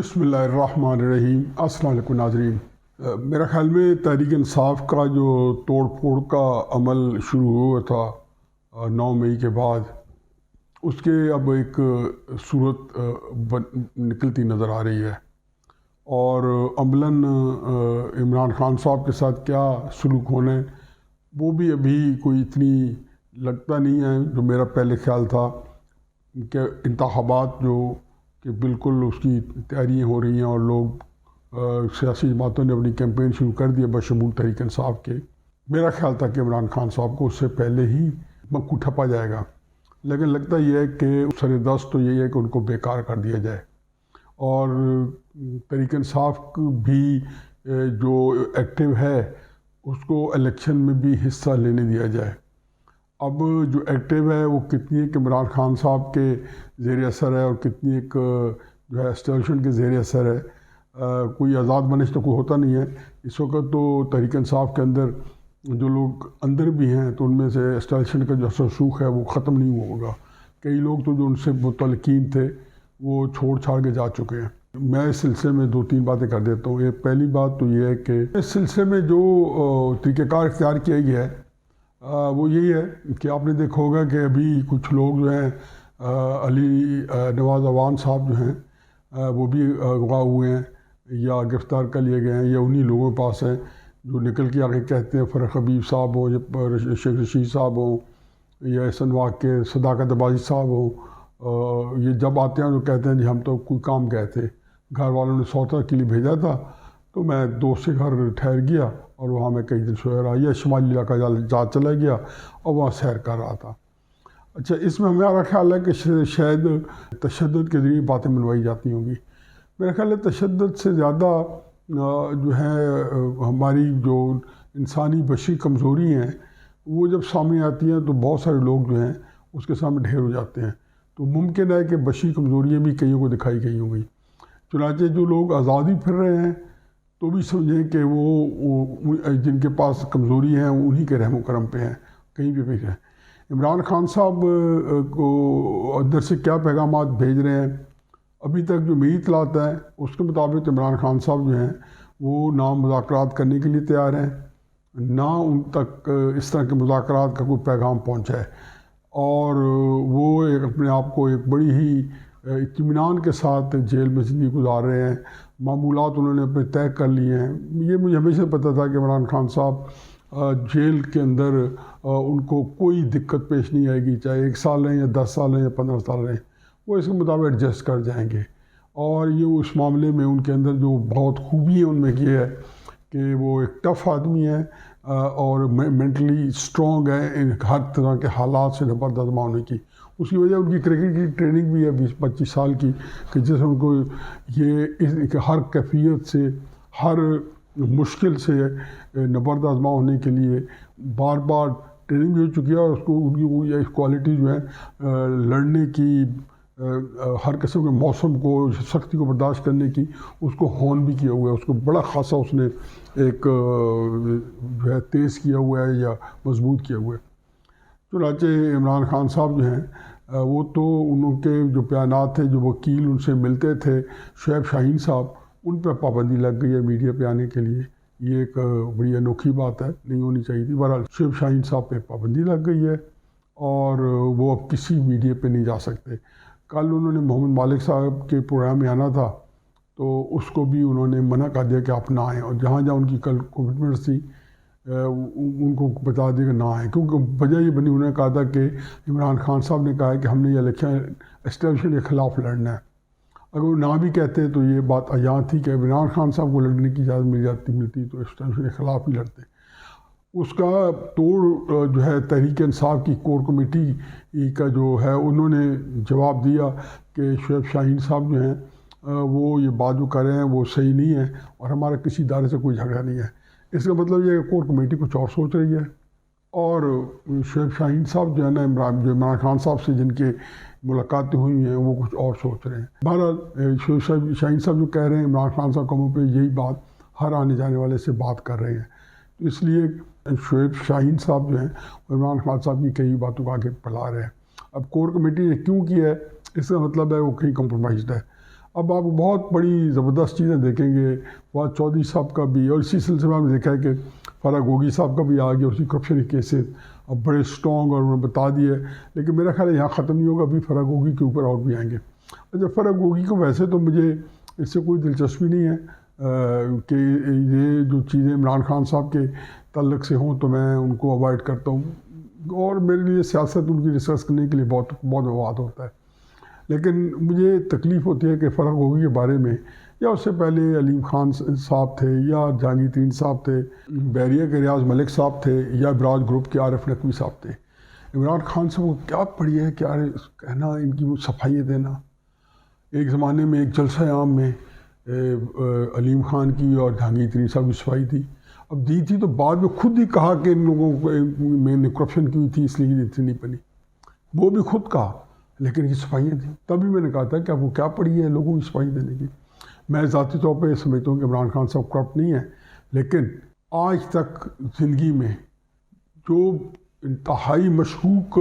بسم اللہ الرحمن الرحیم۔ السلام علیکم ناظرین۔ میرا خیال میں تحریک انصاف کا جو توڑ پھوڑ کا عمل شروع ہوا تھا 9 مئی کے بعد، اس کے اب ایک صورت نکلتی نظر آ رہی ہے، اور عملاً عمران خان صاحب کے ساتھ کیا سلوک ہونے وہ بھی ابھی کوئی اتنی لگتا نہیں ہے جو میرا پہلے خیال تھا کہ انتخابات جو کہ بالکل اس کی تیاریاں ہو رہی ہیں اور لوگ سیاسی جماعتوں نے اپنی کیمپین شروع کر دی ہے بشمول تحریک انصاف کے۔ میرا خیال تھا کہ عمران خان صاحب کو اس سے پہلے ہی مکو ٹھپا جائے گا، لیکن لگتا یہ ہے کہ سر دست تو یہی ہے کہ ان کو بیکار کر دیا جائے، اور تحریک انصاف بھی جو ایکٹیو ہے اس کو الیکشن میں بھی حصہ لینے دیا جائے۔ اب جو ایکٹیو ہے وہ کتنی ایک عمران خان صاحب کے زیر اثر ہے اور کتنی ایک جو ہے اسٹیبلشمنٹ کے زیر اثر ہے، کوئی آزاد منش تو کوئی ہوتا نہیں ہے اس وقت۔ تو تحریک انصاف کے اندر جو لوگ اندر بھی ہیں تو ان میں سے اسٹیبلشمنٹ کا جو اثر رسوخ ہے وہ ختم نہیں ہوگا۔ کئی لوگ تو جو ان سے متعلقین تھے وہ چھوڑ چھاڑ کے جا چکے ہیں۔ میں اس سلسلے میں 2-3 باتیں کر دیتا ہوں۔ ایک پہلی بات تو یہ ہے کہ اس سلسلے میں جو طریقہ کار اختیار کیا گیا ہے وہ یہی ہے کہ آپ نے دیکھا ہوگا کہ ابھی کچھ لوگ جو ہیں علی نواز اعوان صاحب جو ہیں وہ بھی اغوا ہوئے ہیں یا گرفتار کر لیے گئے ہیں، یا انہی لوگوں کے پاس ہیں جو نکل کے آگے کہتے ہیں فرق حبیب صاحب ہوں یا شیخ رشید صاحب ہوں یا احسن واق کے صداقت بازی صاحب ہوں، یہ جب آتے ہیں تو کہتے ہیں جی ہم تو کوئی کام گئے تھے، گھر والوں نے سوتا کے لیے بھیجا تھا تو میں دوست کے گھر ٹھہر گیا اور وہاں میں کئی دن سویا رہا، یا شمالی علاقہ جا چلا گیا اور وہاں سیر کر رہا تھا۔ اچھا، اس میں ہمارا خیال ہے کہ شاید تشدد کے ذریعے باتیں منوائی جاتی ہوں گی۔ میرا خیال ہے تشدد سے زیادہ جو ہے ہماری جو انسانی بشری کمزوری ہیں وہ جب سامنے آتی ہیں تو بہت سارے لوگ جو ہیں اس کے سامنے ڈھیر ہو جاتے ہیں، تو ممکن ہے کہ بشری کمزوریاں بھی کئیوں کو دکھائی گئی ہوں گی۔ چنانچہ جو لوگ آزادی پھر رہے ہیں تو بھی سمجھیں کہ وہ جن کے پاس کمزوری ہیں انہی کے رحم و کرم پہ ہیں، کہیں بھی ہیں۔ عمران خان صاحب کو اندر سے کیا پیغامات بھیج رہے ہیں، ابھی تک جو میری اطلاعات ہے اس کے مطابق عمران خان صاحب جو ہیں وہ نہ مذاکرات کرنے کے لیے تیار ہیں، نہ ان تک اس طرح کے مذاکرات کا کوئی پیغام پہنچا ہے، اور وہ اپنے آپ کو ایک بڑی ہی اطمینان کے ساتھ جیل میں زندگی گزار رہے ہیں۔ معمولات انہوں نے اپنے طے کر لیے ہیں۔ یہ مجھے ہمیشہ پتہ تھا کہ عمران خان صاحب جیل کے اندر ان کو کوئی دقت پیش نہیں آئے گی، چاہے 1 سال رہیں یا 10 سال رہیں یا 15 سال رہیں، وہ اس کے مطابق ایڈجسٹ کر جائیں گے۔ اور یہ اس معاملے میں ان کے اندر جو بہت خوبی ہے ان میں یہ ہے کہ وہ ایک ٹف آدمی ہے اور مینٹلی اسٹرانگ ہے، ان ہر طرح کے حالات سے نبرد آزما ہونے کی۔ اس کی وجہ ان کی کرکٹ کی ٹریننگ بھی ہے 20-25 سال کی، کہ جس میں ان کو یہ ہر کیفیت سے، ہر مشکل سے نبرد آزما ہونے کے لیے بار بار ٹریننگ بھی ہو چکی ہے، اور اس کو ان کی یہ کوالٹی جو ہے لڑنے کی، ہر قسم کے موسم کو، سختی کو برداشت کرنے کی، اس کو ہون بھی کیا ہوا ہے، اس کو بڑا خاصا اس نے ایک جو ہے تیز کیا ہوا ہے یا مضبوط کیا ہوا ہے۔ چنانچہ عمران خان صاحب جو ہیں وہ تو ان کے جو بیانات تھے، جو وکیل ان سے ملتے تھے شعیب شاہین صاحب، ان پہ پابندی لگ گئی ہے میڈیا پہ آنے کے لیے۔ یہ ایک بڑی انوکھی بات ہے، نہیں ہونی چاہیے تھی۔ بہرحال شعیب شاہین صاحب پہ پابندی لگ گئی ہے اور وہ اب کسی میڈیا پہ نہیں جا سکتے۔ کل انہوں نے محمد مالک صاحب کے پروگرام میں آنا تھا تو اس کو بھی انہوں نے منع کر دیا کہ آپ نہ آئیں، اور جہاں جہاں ان کی کل کمٹمنٹس تھی ان کو بتا دیا کہ نہ آئیں، کیونکہ وجہ یہ بنی، انہوں نے کہا تھا کہ عمران خان صاحب نے کہا ہے کہ ہم نے یہ الیکشن اسٹیبلشمنٹ کے خلاف لڑنا ہے۔ اگر وہ نہ بھی کہتے تو یہ بات عیاں تھی کہ عمران خان صاحب کو لڑنے کی اجازت ملتی تو اسٹیبلشمنٹ کے خلاف ہی لڑتے۔ اس کا توڑ جو ہے تحریک انصاف کی کور کمیٹی کا جو ہے انہوں نے جواب دیا کہ شعیب شاہین صاحب جو ہیں وہ یہ بات جو کر رہے ہیں وہ صحیح نہیں ہے، اور ہمارا کسی ادارے سے کوئی جھگڑا نہیں ہے۔ اس کا مطلب یہ کہ کور کمیٹی کچھ اور سوچ رہی ہے، اور شعیب شاہین صاحب جو ہے نا عمران خان صاحب سے جن کے ملاقاتیں ہوئی ہیں وہ کچھ اور سوچ رہے ہیں۔ بہرحال شعیب شاہین صاحب جو کہہ رہے ہیں عمران خان صاحب قوموں پہ یہی بات ہر آنے جانے والے سے بات کر رہے ہیں، تو اس لیے شعیب شاہین صاحب جو ہیں عمران خان صاحب کی کئی باتوں کو آگے پھیلا رہے ہیں۔ اب کور کمیٹی نے کیوں کیا ہے اس کا مطلب ہے وہ کہیں کمپرومائزڈ ہے۔ اب آپ بہت بڑی زبردست چیزیں دیکھیں گے، فواد چودھری صاحب کا بھی، اور اسی سلسلے میں ہم نے دیکھا ہے کہ فرح گوگی صاحب کا بھی آ گیا اسی کرپشن کے کیسز، اب بڑے اسٹرانگ، اور انہوں نے بتا دیے. لیکن میرا خیال ہے یہاں ختم نہیں ہوگا، ابھی فرح گوگی کے اوپر اور بھی آئیں گے. اچھا، فرح گوگی کو ویسے تو مجھے اس سے کوئی دلچسپی نہیں ہے کہ یہ جو چیزیں عمران خان صاحب کے تعلق سے ہوں تو میں ان کو اوائڈ کرتا ہوں، اور میرے لیے سیاست ان کی ڈسکس کرنے کے لیے بہت مواد ہوتا ہے. لیکن مجھے تکلیف ہوتی ہے کہ فرح گوگی کے بارے میں، یا اس سے پہلے علیم خان صاحب تھے، یا جہانگیر ترین صاحب تھے، بحریہ کے ریاض ملک صاحب تھے، یا براج گروپ کے عارف نقوی صاحب تھے، عمران خان سے وہ کیا پڑھی ہے، کیا کہنا ان کی وہ صفائی دینا. ایک زمانے میں ایک جلسہ عام میں علیم خان کی اور جہانگیر ترین صاحب کی صفائی تھی. اب دی تھی تو بعد میں خود ہی کہا کہ ان لوگوں کو میں نے کرپشن کی تھی اس لیے نہیں بنی، وہ بھی خود کہا، لیکن یہ صفائیاں تھیں. تبھی میں نے کہا تھا کہ اب وہ کیا پڑھی ہے لوگوں کی صفائی دینے کی. میں ذاتی طور پہ سمجھتا ہوں کہ عمران خان صاحب کرپٹ نہیں ہے، لیکن آج تک زندگی میں جو انتہائی مشکوک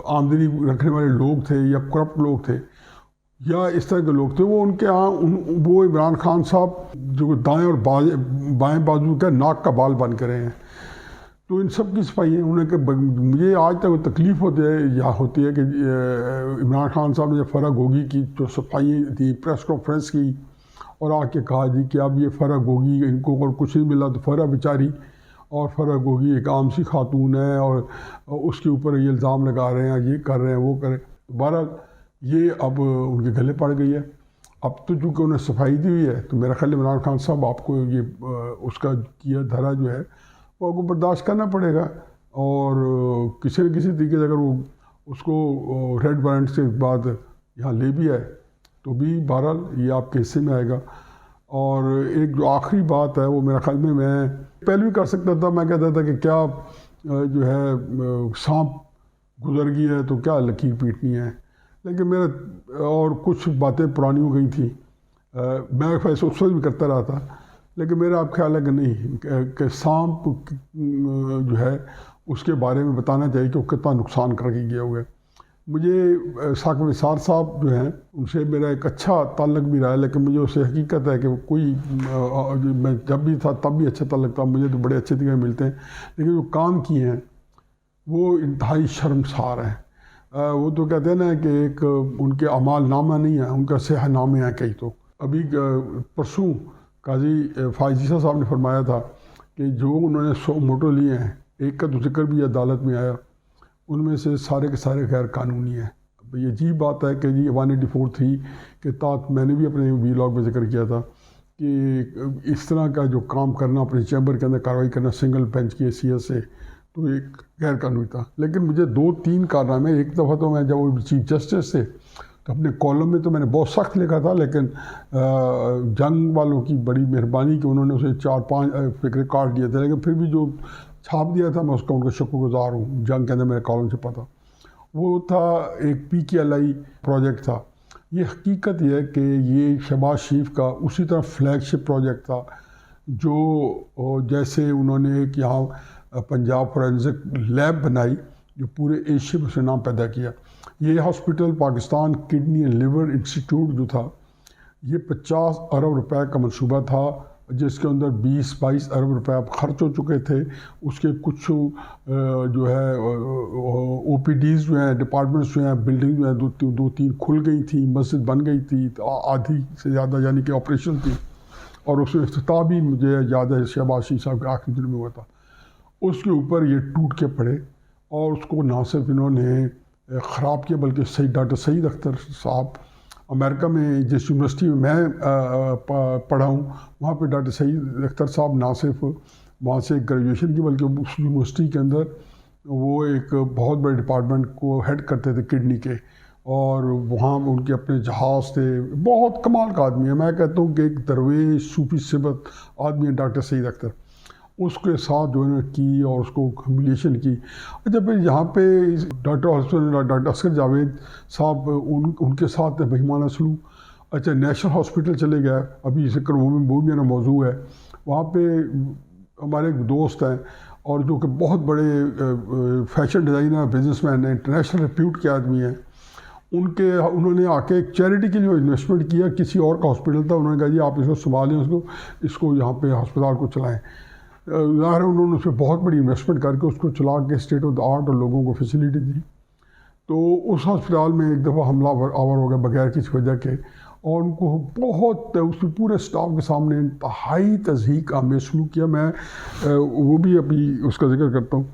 آمدنی رکھنے والے لوگ تھے، یا کرپٹ لوگ تھے، یا اس طرح کے لوگ تھے، وہ ان کے وہ عمران خان صاحب جو دائیں اور بائیں بازو کا ناک کا بال بن کرے ہیں. تو ان سب کی صفائی ہے. انہوں نے کہ مجھے آج تک وہ تکلیف ہوتی ہے کہ عمران خان صاحب نے فرح گوگی کی جو صفائی تھی پریس کانفرنس کی، اور آ کے کہا جی کہ اب یہ فرح گوگی ان کو اگر کچھ نہیں ملا تو فرح بیچاری، اور فرح گوگی ایک عام سی خاتون ہے، اور اس کے اوپر یہ الزام لگا رہے ہیں، یہ کر رہے ہیں، وہ کریں. بہرحال یہ اب ان کے گلے پڑ گئی ہے. اب تو چونکہ انہیں صفائی دی ہوئی ہے تو میرا خیال عمران خان صاحب آپ کو یہ اس کا کیا دھرا جو ہے وہ آپ کو برداشت کرنا پڑے گا، اور کسی نہ کسی طریقے سے اگر وہ اس کو ریڈ وارنٹ سے بعد یہاں لے بھی آئے تو بھی بہرحال یہ آپ کے حصے میں آئے گا. اور ایک جو آخری بات ہے وہ میرا خیال میں پہلے بھی کر سکتا تھا. میں کہتا تھا کہ کیا جو ہے سانپ گزر گئی ہے تو کیا لکیر پیٹنی ہے، لیکن میرا اور کچھ باتیں پرانی ہو گئی تھیں. میں فیصلہ اس وقت بھی کرتا رہا تھا، لیکن میرا آپ خیال ہے کہ نہیں کہ سانپ جو ہے اس کے بارے میں بتانا چاہیے کہ وہ کتنا نقصان کر کے گیا ہوا ہے. مجھے ثاقب نثار صاحب جو ہیں ان سے میرا ایک اچھا تعلق بھی رہا ہے، لیکن مجھے اس سے حقیقت ہے کہ کوئی میں جب بھی تھا تب بھی اچھا تعلق تھا، مجھے تو بڑے اچھے طریقے ملتے ہیں، لیکن جو کام کیے ہیں وہ انتہائی شرمسار ہیں. وہ تو کہتے ہیں نا کہ ایک ان کے اعمال نامہ نہیں ہے، ان کا سیاہ نامے ہیں کئی. تو ابھی پرسوں قاضی فائزیہ صاحب نے فرمایا تھا کہ جو انہوں نے 100 موٹر لیے ہیں، ایک کا تو ذکر بھی عدالت میں آیا، ان میں سے سارے کے سارے غیر قانونی ہیں. یہ عجیب بات ہے کہ جی 184 تھی کہ میں نے بھی اپنے ویلاگ میں ذکر کیا تھا کہ اس طرح کا جو کام کرنا اپنے چیمبر کے اندر کارروائی کرنا سنگل بینچ کی حیثیت سے تو ایک غیر قانونی تھا. لیکن مجھے 2-3 کارنامے، ایک دفعہ تو میں جب وہ چیف جسٹس تھے تو اپنے کالم میں تو میں نے بہت سخت لکھا تھا، لیکن جنگ والوں کی بڑی مہربانی کہ انہوں نے اسے 4-5 فقرے کاٹ دیے تھے، لیکن پھر بھی جو چھاپ دیا تھا میں اس کا ان کا شکر گزار ہوں. جنگ کے اندر میرے کالم چھپا تھا، وہ تھا ایک PKLI پروجیکٹ تھا. یہ حقیقت یہ ہے کہ یہ شہباز شریف کا اسی طرح فلیگ شپ پروجیکٹ تھا جو جیسے انہوں نے ایک یہاں پنجاب فورینزک لیب بنائی جو پورے ایشیا میں اس نے نام پیدا کیا. یہ hospital Pakistan kidney and liver institute جو تھا یہ 50 ارب روپے کا منصوبہ تھا، جس کے اندر 20-22 ارب روپے اب خرچ ہو چکے تھے. اس کے کچھ جو ہے OPDs جو ہیں، ڈپارٹمنٹس جو ہیں، بلڈنگ جو ہیں 2-3 کھل گئی تھیں، مسجد بن گئی تھی، آدھی سے زیادہ یعنی کہ آپریشن تھی، اور اس میں افتتاح بھی مجھے یاد ہے شہباز شریف صاحب کے آخری دن میں ہوا تھا. اس کے اوپر یہ ٹوٹ کے پڑے، اور اس کو نہ صرف انہوں نے خراب کیا بلکہ ڈاکٹر سعید اختر صاحب امریکہ میں جس یونیورسٹی میں پڑھا ہوں وہاں پہ ڈاکٹر سعید اختر صاحب نہ صرف وہاں سے گریجویشن کی بلکہ اس یونیورسٹی کے اندر وہ ایک بہت بڑے ڈپارٹمنٹ کو ہیڈ کرتے تھے کڈنی کے، اور وہاں ان کے اپنے جہاز تھے. بہت کمال کا آدمی ہے. میں کہتا ہوں کہ ایک درویش صوفی صبت آدمی ہے ڈاکٹر سعید اختر. اس کے ساتھ جو انہوں نے کی اور اس کو ہمیلیشن کی. اچھا پھر یہاں پہ ڈاکٹر اصغر جاوید صاحب ان کے ساتھ بہیمانہ سلوک. اچھا نیشنل ہاسپٹل چلے گئے، ابھی ذکر وہ بھی میرا موضوع ہے. وہاں پہ ہمارے ایک دوست ہیں اور جو کہ بہت بڑے فیشن ڈیزائنر بزنس مین ہیں، انٹرنیشنل ریپیوٹ کے آدمی ہیں. انہوں نے آ کے ایک چیریٹی کے لیے انویسٹمنٹ کیا، کسی اور کا ہاسپٹل تھا، انہوں نے کہا جی آپ اس کو سنبھالیں، اس کو یہاں پہ ہسپتال کو چلائیں. ظاہر ہے انہوں نے اس پہ بہت بڑی انویسٹمنٹ کر کے اس کو چلا کے اسٹیٹ آف دا آرٹ اور لوگوں کو فیسلٹی دی. تو اس ہسپتال میں ایک دفعہ حملہ آور ہو گیا بغیر کسی وجہ کے، اور ان کو بہت اس پورے سٹاف کے سامنے انتہائی تضحیک آمیز سلوک کیا. میں وہ بھی ابھی اس کا ذکر کرتا ہوں.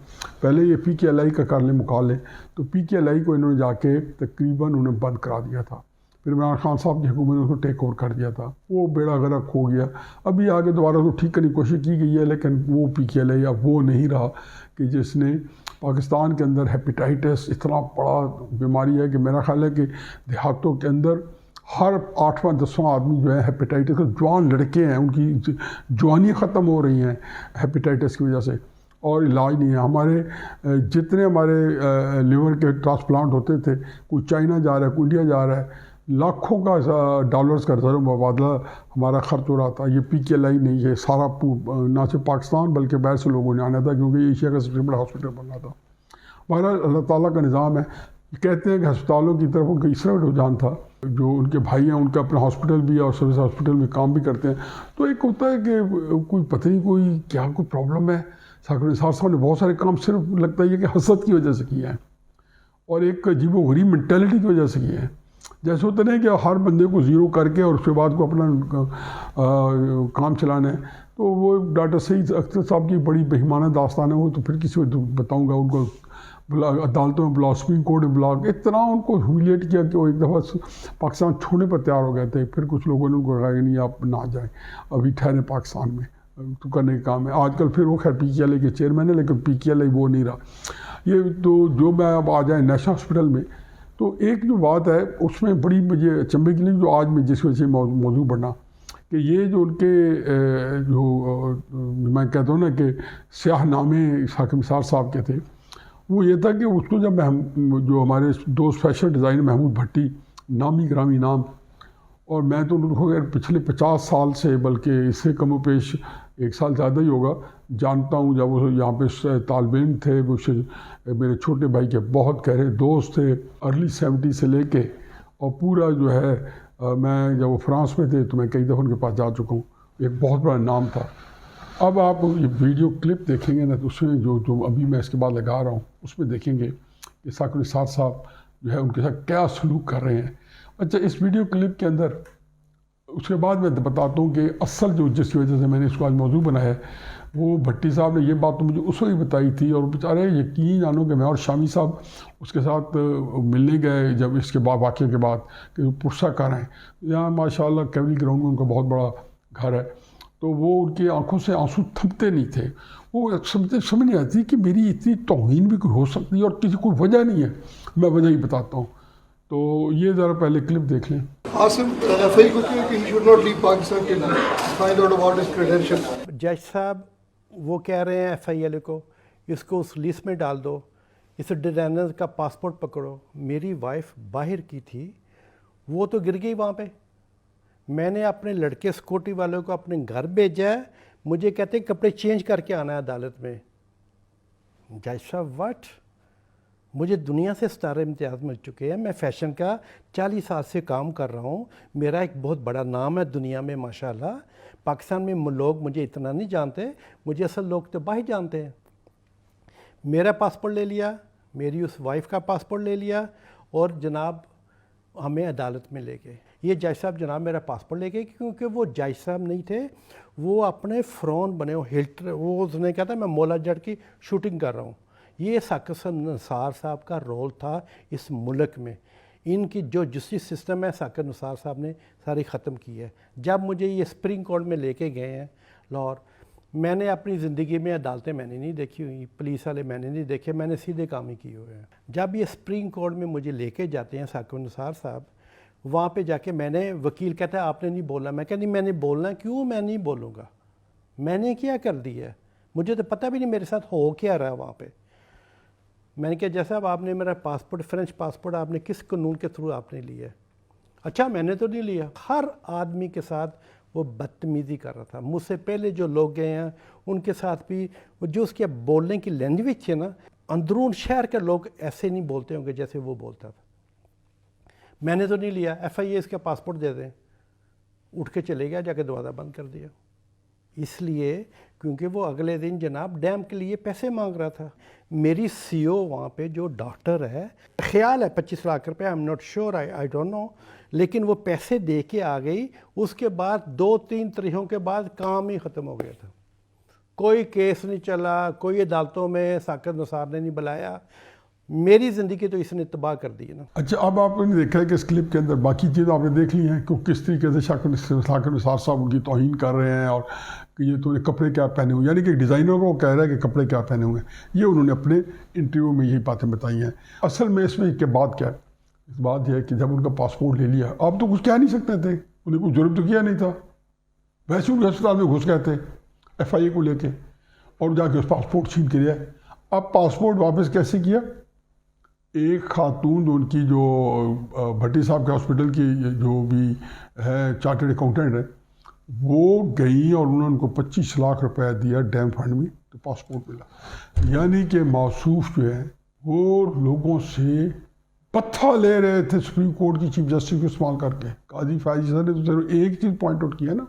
پہلے یہ پی کے ایل آئی کا کر لیں مقالے، تو پی کے ایل آئی کو انہوں نے جا کے تقریباً انہیں بند کرا دیا تھا. پھر عمران خان صاحب کی حکومت نے اس کو ٹیک اوور کر دیا تھا، وہ بیڑا غرق ہو گیا. ابھی آگے دوبارہ تو ٹھیک کرنے کی کوشش کی گئی ہے، لیکن وہ پی کے ایل آئی اب وہ نہیں رہا کہ جس نے پاکستان کے اندر ہیپیٹائٹس اتنا بڑا بیماری ہے کہ میرا خیال ہے کہ دیہاتوں کے اندر ہر 8واں 10واں آدمی جو ہے ہیپیٹائٹس کا، جوان لڑکے ہیں ان کی جوانی ختم ہو رہی ہیں ہیپیٹائٹس کی وجہ سے، اور علاج نہیں ہے. ہمارے جتنے ہمارے لیور کے ٹرانسپلانٹ ہوتے تھے، کوئی چائنا جا رہا ہے، کوئی انڈیا جا رہا ہے، لاکھوں کا ڈالرز کا زر مبادلہ ہمارا خرچ ہو رہا تھا. یہ پی کے ایل آئی نہیں، یہ سارا نہ صرف پاکستان بلکہ باہر سے لوگوں نے آنا تھا، کیونکہ یہ ایشیا کا سب سے بڑا ہاسپٹل بننا تھا. بہرحال اللہ تعالیٰ کا نظام ہے. کہتے ہیں کہ ہسپتالوں کی طرف ان کا اس طرح رجحان تھا، جو ان کے بھائی ہیں ان کا اپنا ہاسپٹل بھی ہے اور سروس ہاسپٹل میں کام بھی کرتے ہیں. تو ایک ہوتا ہے کہ کوئی پتہ نہیں کوئی کیا کوئی پرابلم ہے. ثاقب نثار صاحب نے بہت سارے کام صرف لگتا ہے کہ حسد کی وجہ سے کیا ہے، اور ایک عجیب و غریب مینٹیلٹی کی وجہ سے کیا ہے. جیسے ہوتا نہیں کہ ہر بندے کو زیرو کر کے اور اس کے بعد کو اپنا کام چلانا ہے. تو وہ ڈاکٹر سعید اختر صاحب کی بڑی بہیمانہ داستان ہے، وہ تو پھر کسی کو بتاؤں گا. ان کو عدالتوں میں بلا، سپریم کورٹ میں بلا، اتنا ان کو ہیومیلیٹ کیا کہ وہ ایک دفعہ پاکستان چھوڑنے پر تیار ہو گئے تھے. پھر کچھ لوگوں نے ان کو کہا کہ نہیں آپ نہ جائیں، ابھی ٹھہریں پاکستان میں، تو کرنے کا کام ہے. آج کل پھر وہ خیر پی کے ایل آئی کے چیئرمین ہے، لیکن پی کے ایل آئی وہ نہیں رہا. یہ تو جو میں اب آ جائیں نیشنل ہاسپٹل میں، تو ایک جو بات ہے اس میں بڑی مجھے اچنبے کی لگی، جو آج میں جس وجہ سے موضوع بڑھنا، کہ یہ جو ان کے جو میں کہتا ہوں نا کہ سیاہ نامے ثاقب نثار صاحب کے تھے، وہ یہ تھا کہ اس کو جب جو ہمارے دوست فیشن ڈیزائنر محمود بھٹی، نامی گرامی نام، اور میں تو ان کو پچھلے 50 سال سے، بلکہ اس سے کم و بیش 1 سال زیادہ ہی ہوگا، جانتا ہوں. جب وہ یہاں پہ طالب علم تھے، وہ میرے چھوٹے بھائی کے بہت گہرے دوست تھے، ارلی 70 سے لے کے، اور پورا جو ہے میں جب وہ فرانس میں تھے تو میں کئی دفعہ ان کے پاس جا چکا ہوں. ایک بہت بڑا نام تھا. اب آپ یہ ویڈیو کلپ دیکھیں گے نا، تو اس میں جو ابھی میں اس کے بعد لگا رہا ہوں، اس میں دیکھیں گے کہ ثاقب نثار صاحب جو ہے ان کے ساتھ کیا سلوک کر رہے ہیں. اچھا، اس ویڈیو کلپ کے اندر اس کے بعد میں بتاتا ہوں کہ اصل جو جس کی وجہ سے میں نے اس کو آج موضوع بنایا ہے، وہ بھٹی صاحب نے یہ بات تو مجھے اس وقت بتائی تھی، اور بیچارے یقین جانو کہ میں اور شامی صاحب اس کے ساتھ ملنے گئے جب اس کے بعد واقعے کے بعد، کہ پرسہ کر ہیں یہاں ماشاءاللہ کیولی گراؤنڈ میں ان کا بہت بڑا گھر ہے. تو وہ ان کی آنکھوں سے آنسو تھمتے نہیں تھے. وہ سمجھ نہیں آتی کہ میری اتنی توہین بھی کوئی ہو سکتی ہے اور کسی کوئی وجہ نہیں ہے. میں وجہ ہی بتاتا ہوں. تو یہ ذرا پہلے کلپ دیکھ لیں. جج صاحب وہ کہہ رہے ہیں ایف آئی ایل کو اس کو اس لسٹ میں ڈال دو، اس ڈیزائنر کا پاسپورٹ پکڑو. میری وائف باہر کی تھی، وہ تو گر گئی وہاں پہ. میں نے اپنے لڑکے سکورٹی والوں کو اپنے گھر بھیجا ہے، مجھے کہتے ہیں کپڑے چینج کر کے آنا ہے عدالت میں. جج صاحب واٹ؟ مجھے دنیا سے ستارے امتیاز مل چکے ہیں. میں فیشن کا 40 سال سے کام کر رہا ہوں. میرا ایک بہت بڑا نام ہے دنیا میں ماشاءاللہ. پاکستان میں لوگ مجھے اتنا نہیں جانتے، مجھے اصل لوگ تو باہر جانتے ہیں. میرا پاسپورٹ لے لیا، میری اس وائف کا پاسپورٹ لے لیا، اور جناب ہمیں عدالت میں لے گئے. یہ جج صاحب جناب میرا پاسپورٹ لے گئے، کیونکہ وہ جج صاحب نہیں تھے، وہ اپنے فرعون بنے ہو ہلٹر. وہ اس نے کہا تھا میں مولا جٹ کی شوٹنگ کر رہا ہوں. یہ ثاقب نثار صاحب کا رول تھا اس ملک میں. ان کی جو جسٹس سسٹم ہے ثاقب نثار صاحب نے ساری ختم کی ہے. جب مجھے یہ سپرنگ کورٹ میں لے کے گئے ہیں لاہور، میں نے اپنی زندگی میں عدالتیں میں نے نہیں دیکھی ہوئی، پولیس والے میں نے نہیں دیکھے، میں نے سیدھے کام ہی کیے ہوئے ہیں. جب یہ سپرنگ کورٹ میں مجھے لے کے جاتے ہیں ثاقب نثار صاحب، وہاں پہ جا کے میں نے، وکیل کہتا ہے آپ نے نہیں بولنا. میں کہا نہیں میں نے بولنا ہے. کیوں میں نہیں بولوں گا؟ میں نے کیا کر دیا ہے؟ مجھے تو پتہ بھی نہیں میرے ساتھ ہو کیا رہا ہے وہاں پہ. میں نے کہا جیسا اب آپ نے میرا پاسپورٹ، فرینچ پاسپورٹ آپ نے کس قانون کے تھرو آپ نے لیا ہے؟ اچھا میں نے تو نہیں لیا. ہر آدمی کے ساتھ وہ بدتمیزی کر رہا تھا. مجھ سے پہلے جو لوگ گئے ہیں ان کے ساتھ بھی وہ جو اس کے بولنے کی لینگویج تھی نا، اندرون شہر کے لوگ ایسے نہیں بولتے ہوں گے جیسے وہ بولتا تھا. میں نے تو نہیں لیا, FIA اس کا پاسپورٹ دے دیں. اٹھ کے چلے گیا, جا کے دروازہ بند کر دیا. اس لیے کیونکہ وہ اگلے دن جناب ڈیم کے لیے پیسے مانگ رہا تھا. میری CO وہاں پہ جو ڈاکٹر ہے, خیال ہے 25 لاکھ روپے, I am not sure, I don't know, لیکن وہ پیسے دے کے آ گئی. اس کے بعد 2-3 تاریخوں کے بعد کام ہی ختم ہو گیا تھا. کوئی کیس نہیں چلا, کوئی عدالتوں میں ساکت نثار نے نہیں بلایا. میری زندگی تو اس نے تباہ کر دی ہے نا. اچھا, اب آپ نے دیکھا ہے کہ اس کلپ کے اندر باقی چیزیں آپ نے دیکھ لی ہیں کہ کس طریقے سے ساکت نثار صاحب ان کی توہین کر رہے ہیں, اور کہ یہ تو کپڑے کیا پہنے ہوئے, یعنی کہ ڈیزائنر کو کہہ رہا ہے کہ کپڑے کیا پہنے ہوئے ہیں. یہ انہوں نے اپنے انٹرویو میں یہی باتیں بتائی ہیں. اصل میں اس میں ایک بات کیا ہے, اس بات یہ ہے کہ جب ان کا پاسپورٹ لے لیا, آپ تو کچھ کہہ نہیں سکتے تھے, انہیں کوئی جرم تو کیا نہیں تھا. ویسے ان ہسپتال میں گھس گئے تھے FIA کو لے کے, اور جا کے اس پاسپورٹ چھین کے لیا. اب پاسپورٹ واپس کیسے کیا؟ ایک خاتون جو ان کی جو بھٹی صاحب کے ہاسپٹل کی جو بھی ہے چارٹرڈ اکاؤنٹنٹ ہے, وہ گئی اور انہوں نے ان کو 25 لاکھ روپے دیا ڈیم فنڈ میں, تو پاسپورٹ ملا. یعنی کہ موصوف جو ہے وہ لوگوں سے پتھا لے رہے تھے سپریم کورٹ کی چیف جسٹس کو استعمال کر کے. قاضی فائز صاحب نے تو صرف ایک چیز پوائنٹ آؤٹ کیا نا,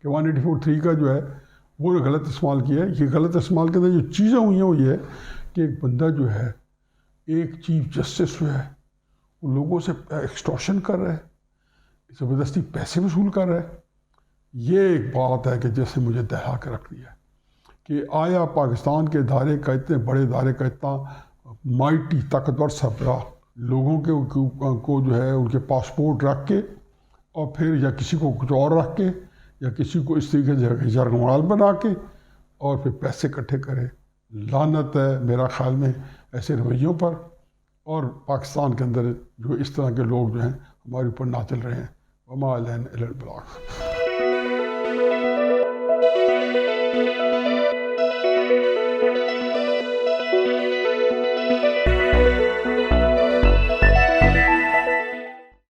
کہ 184(3) کا جو ہے وہ غلط استعمال کیا ہے. یہ غلط استعمال کے اندر جو چیزیں ہوئی ہیں وہ یہ ہے کہ ایک بندہ جو ہے, ایک چیف جسٹس جو ہے, وہ لوگوں سے ایکسٹورشن کر رہا ہے, زبردستی پیسے وصول کر رہا ہے. یہ ایک بات ہے کہ جیسے مجھے دہلا کے رکھ دیا کہ آیا پاکستان کے ادارے کا, اتنے بڑے ادارے کا اتنا مائٹی طاقتور سربراہ لوگوں کے کو جو ہے ان کے پاسپورٹ رکھ کے, اور پھر یا کسی کو کچھ اور رکھ کے, یا کسی کو اس طریقے سے جرگمال بنا کے, اور پھر پیسے اکٹھے کرے. لعنت ہے میرا خیال میں ایسے رویوں پر, اور پاکستان کے اندر جو اس طرح کے لوگ جو ہیں ہمارے اوپر نہ چل رہے ہیں. وما علینا الا البلاغ.